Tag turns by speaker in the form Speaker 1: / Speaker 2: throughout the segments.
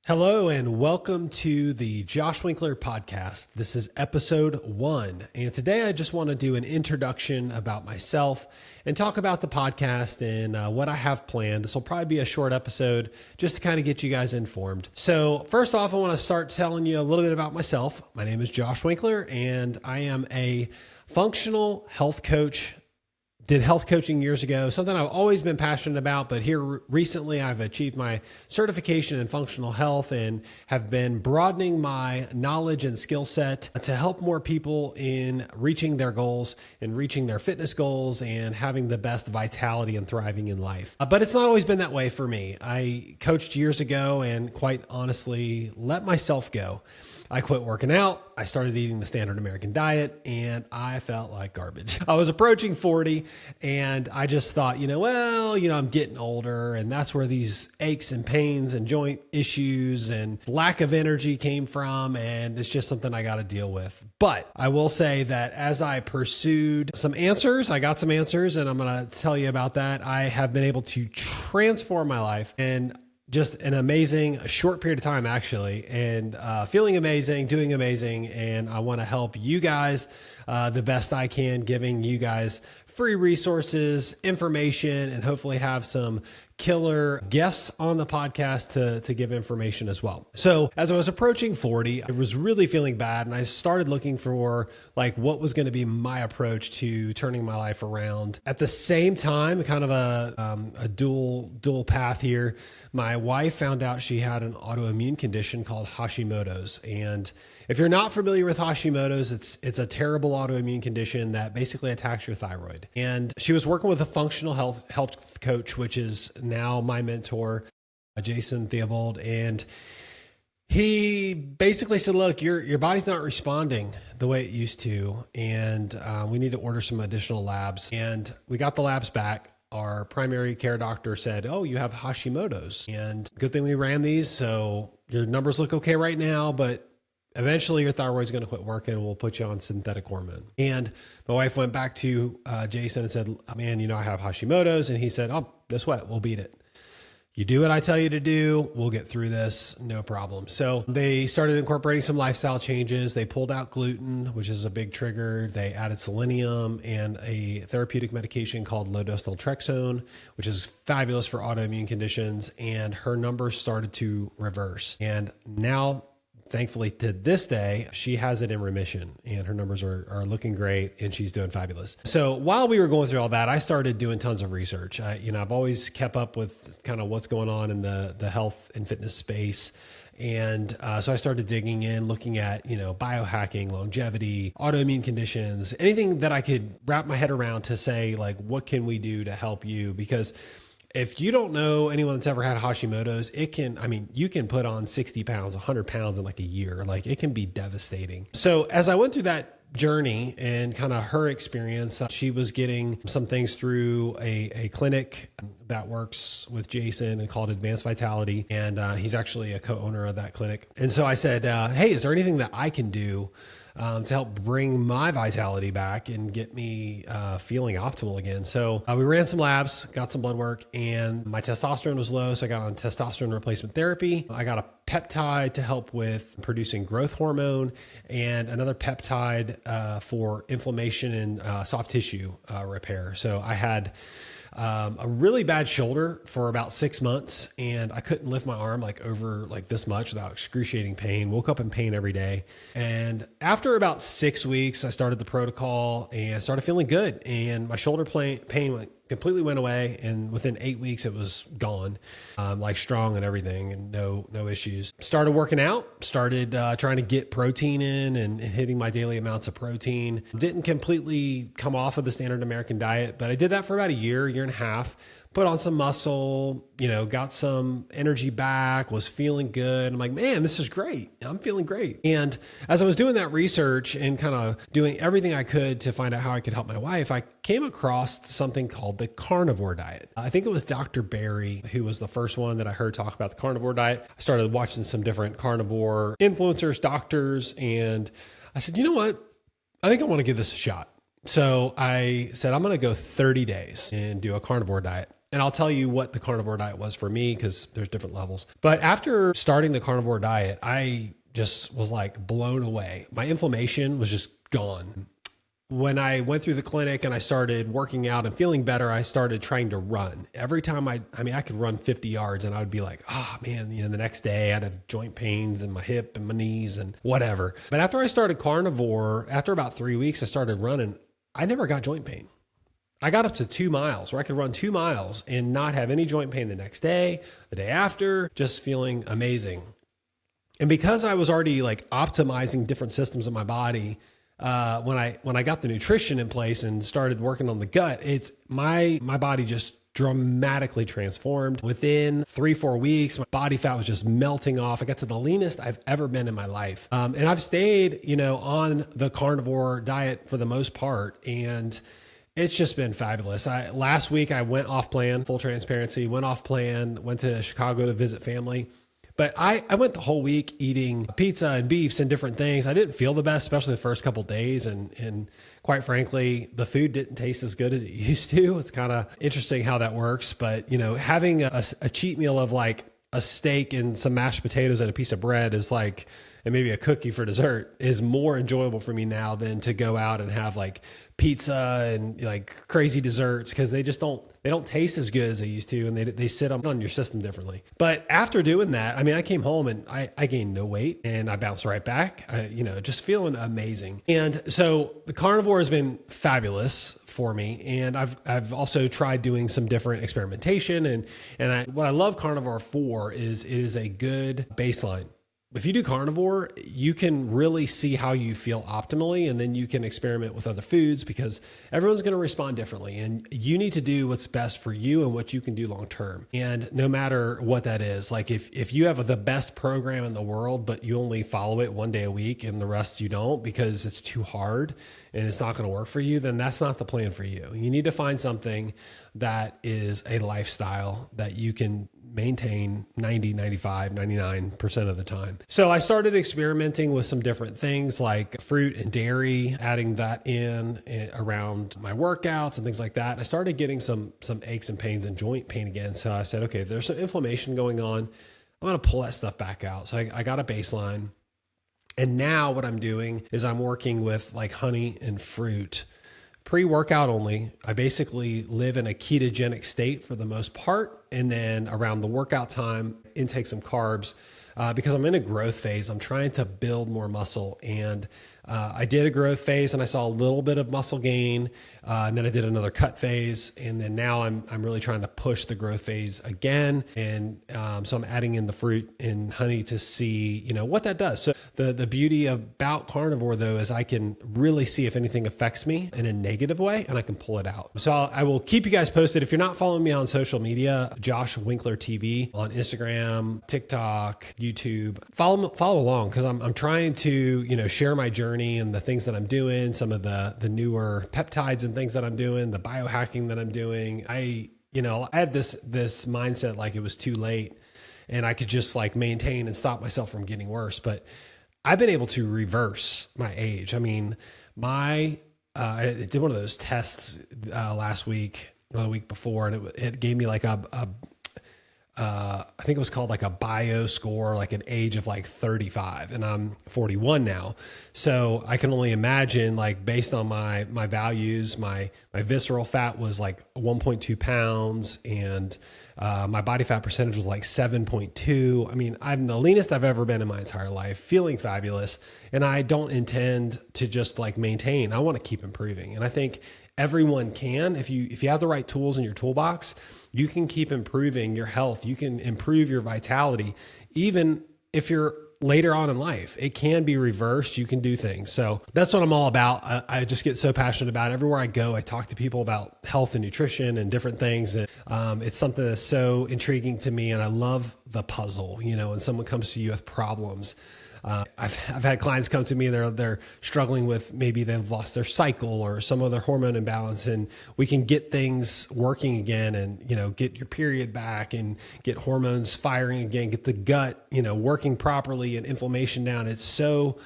Speaker 1: Hello and welcome to the Josh Winkler podcast. This is episode 1. And today I just want to do an introduction about myself and talk about the podcast and what I have planned. This will probably be a short episode just to kind of get you guys informed. So first off, I want to start telling you a little bit about myself. My name is Josh Winkler and I am a functional health coach. Did health coaching years ago, something I've always been passionate about, but here recently I've achieved my certification in functional health and have been broadening my knowledge and skill set to help more people in reaching their goals and reaching their fitness goals and having the best vitality and thriving in life. But it's not always been that way for me. I coached years ago and quite honestly let myself go. I quit working out. I started eating the standard American diet and I felt like garbage. I was approaching 40 and I just thought, I'm getting older and that's where these aches and pains and joint issues and lack of energy came from. And it's just something I got to deal with. But I will say that as I pursued some answers, I got some answers and I'm going to tell you about that. I have been able to transform my life and just an amazing short period of time, actually, and feeling amazing, doing amazing. And I want to help you guys the best I can, giving you guys free resources, information, and hopefully have some killer guests on the podcast to give information as well. So as I was approaching 40, I was really feeling bad and I started looking for what was going to be my approach to turning my life around. At the same time, kind of a dual path here. My wife found out she had an autoimmune condition called Hashimoto's. And if you're not familiar with Hashimoto's, it's a terrible autoimmune condition that basically attacks your thyroid. And she was working with a functional health coach, which is now my mentor, Jason Theobald. And he basically said, look, your body's not responding the way it used to. And we need to order some additional labs. And we got the labs back. Our primary care doctor said, oh, you have Hashimoto's. And good thing we ran these. So your numbers look okay right now, but eventually your thyroid's going to quit working and we'll put you on synthetic hormone. And my wife went back to Jason and said, man, I have Hashimoto's. And he said, oh, this what? We'll beat it. You do what I tell you to do. We'll get through this. No problem. So they started incorporating some lifestyle changes. They pulled out gluten, which is a big trigger. They added selenium and a therapeutic medication called low-dose naltrexone, which is fabulous for autoimmune conditions. And her numbers started to reverse. And now, thankfully, to this day, she has it in remission and her numbers are looking great and she's doing fabulous. So while we were going through all that, I started doing tons of research. I've always kept up with kind of what's going on in the health and fitness space. And so I started digging in, looking at, biohacking, longevity, autoimmune conditions, anything that I could wrap my head around to say, what can we do to help you? Because if you don't know anyone that's ever had Hashimoto's, you can put on 60 pounds, 100 pounds in a year. It can be devastating. So as I went through that journey and kind of her experience, she was getting some things through a clinic that works with Jason and called Advanced Vitality. And he's actually a co-owner of that clinic. And so I said, hey, is there anything that I can do to help bring my vitality back and get me feeling optimal again? So we ran some labs, got some blood work, and my testosterone was low. So I got on testosterone replacement therapy. I got a peptide to help with producing growth hormone and another peptide for inflammation and soft tissue repair. So I had a really bad shoulder for about 6 months and I couldn't lift my arm over this much without excruciating pain. Woke up in pain every day. And after about 6 weeks, I started the protocol and started feeling good. And my shoulder pain completely went away. And within 8 weeks, it was gone, strong and everything and no issues. Started working out, started trying to get protein in and hitting my daily amounts of protein. Didn't completely come off of the standard American diet, but I did that for about a year and a half. Put on some muscle, got some energy back, was feeling good. I'm like, man, this is great. I'm feeling great. And as I was doing that research and kind of doing everything I could to find out how I could help my wife, I came across something called the carnivore diet. I think it was Dr. Barry who was the first one that I heard talk about the carnivore diet. I started watching some different carnivore influencers, doctors, and I said, you know what? I think I want to give this a shot. So I said, I'm going to go 30 days and do a carnivore diet. And I'll tell you what the carnivore diet was for me because there's different levels. But after starting the carnivore diet, I just was like blown away. My inflammation was just gone. When I went through the clinic and I started working out and feeling better, I started trying to run. Every time I could run 50 yards and I would be like, oh man, the next day I'd have joint pains in my hip and my knees and whatever. But after I started carnivore, after about 3 weeks, I started running. I never got joint pain. I got up to 2 miles where I could run 2 miles and not have any joint pain the next day, the day after, just feeling amazing. And because I was already like optimizing different systems in my body, when I got the nutrition in place and started working on the gut, it's my body just dramatically transformed. Within 3-4 weeks, my body fat was just melting off. I got to the leanest I've ever been in my life. And I've stayed, on the carnivore diet for the most part. And it's just been fabulous. Last week I went off plan, full transparency, went to Chicago to visit family. But I went the whole week eating pizza and beefs and different things. I didn't feel the best, especially the first couple of days. And quite frankly, the food didn't taste as good as it used to. It's kind of interesting how that works. But, having a cheat meal of like a steak and some mashed potatoes and a piece of bread is like, and maybe a cookie for dessert is more enjoyable for me now than to go out and have like pizza and like crazy desserts, because they don't taste as good as they used to, and they sit on your system differently. But after doing that, I came home and I gained no weight and I bounced right back, just feeling amazing. And so the carnivore has been fabulous for me. And I've also tried doing some different experimentation, and what I love carnivore for is it is a good baseline. If you do carnivore, you can really see how you feel optimally, and then you can experiment with other foods because everyone's going to respond differently, and you need to do what's best for you and what you can do long term. And no matter what that is, like if you have the best program in the world, but you only follow it 1 day a week and the rest you don't because it's too hard and it's not going to work for you, then that's not the plan for you. You need to find something that is a lifestyle that you can maintain 90, 95, 99% of the time. So I started experimenting with some different things like fruit and dairy, adding that in around my workouts and things like that. I started getting some aches and pains and joint pain again. So I said, okay, if there's some inflammation going on, I'm going to pull that stuff back out. So I got a baseline. And now what I'm doing is I'm working with like honey and fruit, pre-workout only. I basically live in a ketogenic state for the most part. And then around the workout time, intake some carbs because I'm in a growth phase. I'm trying to build more muscle. And I did a growth phase and I saw a little bit of muscle gain. And then I did another cut phase. And then now I'm really trying to push the growth phase again. And so I'm adding in the fruit and honey to see, what that does. So the beauty about carnivore though, is I can really see if anything affects me in a negative way and I can pull it out. So I will keep you guys posted. If you're not following me on social media, Josh Winkler TV on Instagram, TikTok, YouTube, follow along. Cause I'm trying to, share my journey and the things that I'm doing, some of the newer peptides and things that I'm doing, the biohacking that I'm doing. I had this mindset like it was too late and I could just like maintain and stop myself from getting worse. But I've been able to reverse my age. I did one of those tests last week or the week before, and it gave me like I think it was called like a bio score, like an age of like 35, and I'm 41 now. So I can only imagine, like based on my values, my visceral fat was like 1.2 pounds and my body fat percentage was like 7.2. I'm the leanest I've ever been in my entire life, feeling fabulous. And I don't intend to just like maintain. I want to keep improving. And I think everyone can. If you have the right tools in your toolbox, you can keep improving your health. You can improve your vitality. Even if you're later on in life, it can be reversed. You can do things. So that's what I'm all about. I just get so passionate about it. Everywhere I go, I talk to people about health and nutrition and different things. And it's something that's so intriguing to me. And I love the puzzle, when someone comes to you with problems. I've had clients come to me and they're struggling with, maybe they've lost their cycle or some other hormone imbalance, and we can get things working again and, get your period back and get hormones firing again, get the gut, working properly and inflammation down. It's so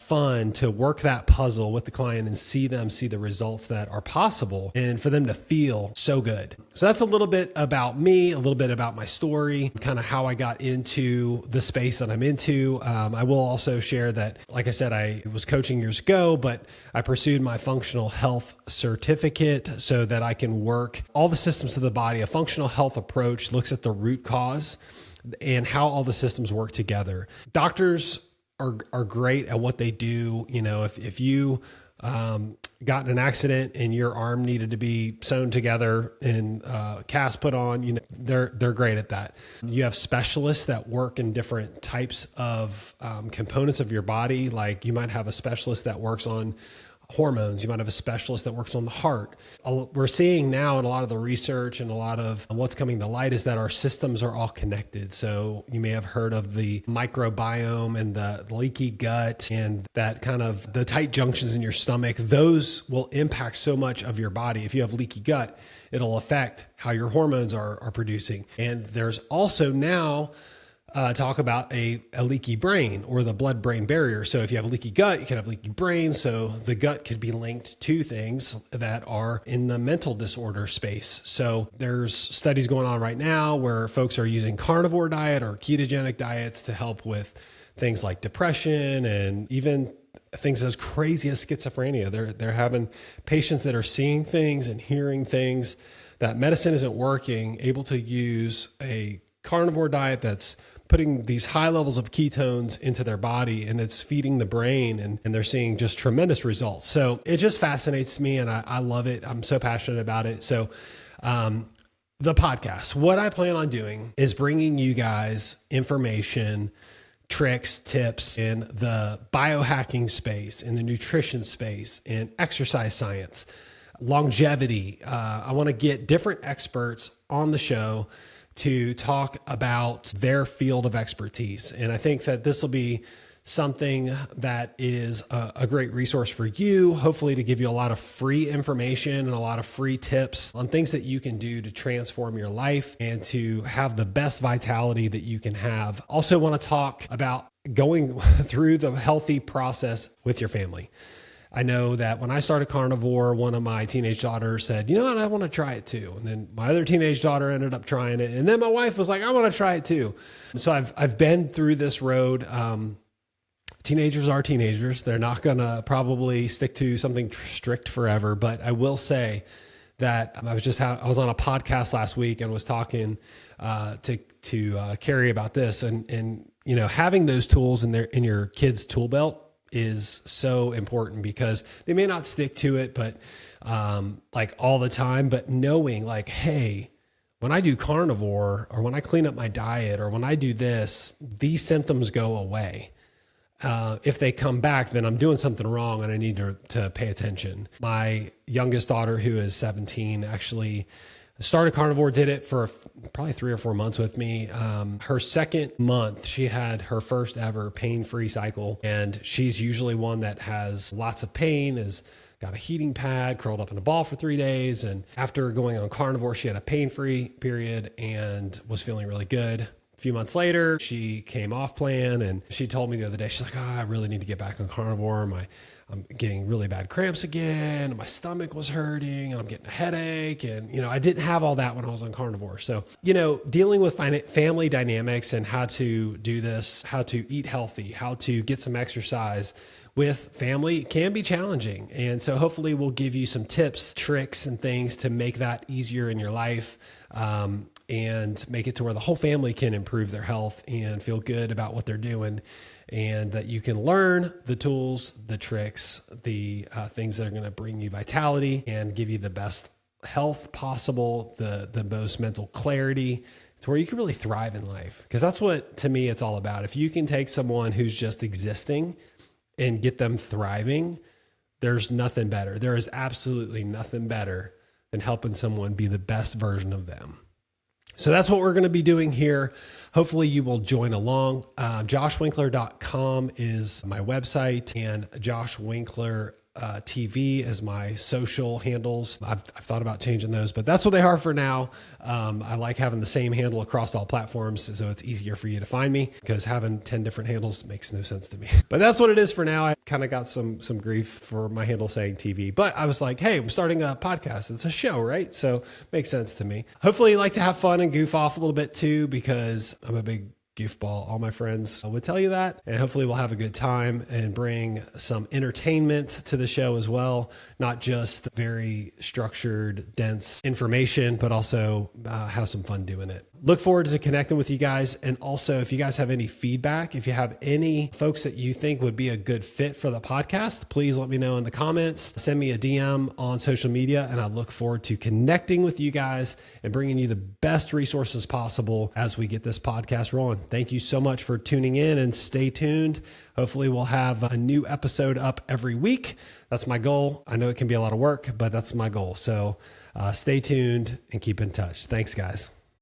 Speaker 1: fun to work that puzzle with the client and see them see the results that are possible and for them to feel so good. So that's a little bit about me, a little bit about my story, kind of how I got into the space that I'm into. I will also share that, like I said, I was coaching years ago, but I pursued my functional health certificate so that I can work all the systems of the body. A functional health approach looks at the root cause and how all the systems work together. Doctors are great at what they do. You know, if you got in an accident and your arm needed to be sewn together and cast put on, you know, they're great at that. You have specialists that work in different types of components of your body. Like you might have a specialist that works on hormones. You might have a specialist that works on the heart. We're seeing now in a lot of the research and a lot of what's coming to light is that our systems are all connected. So you may have heard of the microbiome and the leaky gut and that kind of the tight junctions in your stomach. Those will impact so much of your body. If you have leaky gut, it'll affect how your hormones are producing. And there's also now talk about a leaky brain or the blood-brain barrier. So if you have a leaky gut, you can have leaky brain. So the gut could be linked to things that are in the mental disorder space. So there's studies going on right now where folks are using carnivore diet or ketogenic diets to help with things like depression and even things as crazy as schizophrenia. They're having patients that are seeing things and hearing things that medicine isn't working, able to use a carnivore diet that's putting these high levels of ketones into their body and it's feeding the brain and they're seeing just tremendous results. So it just fascinates me and I love it. I'm so passionate about it. So the podcast, what I plan on doing is bringing you guys information, tricks, tips in the biohacking space, in the nutrition space, in exercise science, longevity. I want to get different experts on the show to talk about their field of expertise. And I think that this will be something that is a great resource for you, hopefully to give you a lot of free information and a lot of free tips on things that you can do to transform your life and to have the best vitality that you can have. Also want to talk about going through the healthy process with your family. I know that when I started Carnivore, one of my teenage daughters said, you know what, I want to try it too. And then my other teenage daughter ended up trying it. And then my wife was like, I want to try it too. So I've been through this road. Teenagers are teenagers. They're not going to probably stick to something strict forever. But I will say that I was on a podcast last week and was talking to Carrie about this. And you know, having those tools in your kid's tool belt is so important because they may not stick to it, but like all the time, but knowing like, hey, when I do carnivore or when I clean up my diet or when I do this, these symptoms go away. If they come back, then I'm doing something wrong and I need to pay attention. My youngest daughter, who is 17, actually started Carnivore, did it for probably 3 or 4 months with me. Her second month, she had her first ever pain-free cycle. And she's usually one that has lots of pain, has got a heating pad, curled up in a ball for 3 days. And after going on Carnivore, she had a pain-free period and was feeling really good. A few months later, she came off plan and she told me the other day, she's like, I really need to get back on Carnivore. I'm getting really bad cramps again. And my stomach was hurting and I'm getting a headache. And, you know, I didn't have all that when I was on Carnivore. So, you know, dealing with family dynamics and how to do this, how to eat healthy, how to get some exercise with family can be challenging. And so hopefully we'll give you some tips, tricks, and things to make that easier in your life. And make it to where the whole family can improve their health and feel good about what they're doing, and that you can learn the tools, the tricks, the things that are going to bring you vitality and give you the best health possible, the most mental clarity to where you can really thrive in life. Because that's what, to me, it's all about. If you can take someone who's just existing and get them thriving, there's nothing better. There is absolutely nothing better than helping someone be the best version of them. So that's what we're going to be doing here. Hopefully you will join along. JoshWinkler.com is my website, and Josh Winkler TV as my social handles. I've thought about changing those, but that's what they are for now. I like having the same handle across all platforms, so it's easier for you to find me, because having 10 different handles makes no sense to me. But that's what it is for now. I kind of got some grief for my handle saying TV, but I was like, hey, I'm starting a podcast. It's a show, right? So makes sense to me. Hopefully you like to have fun and goof off a little bit too, because I'm a big goofball. All my friends would tell you that, and hopefully we'll have a good time and bring some entertainment to the show as well. Not just very structured, dense information, but also have some fun doing it. Look forward to connecting with you guys. And also, if you guys have any feedback, if you have any folks that you think would be a good fit for the podcast, please let me know in the comments. Send me a DM on social media, and I look forward to connecting with you guys and bringing you the best resources possible as we get this podcast rolling. Thank you so much for tuning in, and stay tuned. Hopefully we'll have a new episode up every week. That's my goal. I know it can be a lot of work, but that's my goal. So stay tuned and keep in touch. Thanks, guys.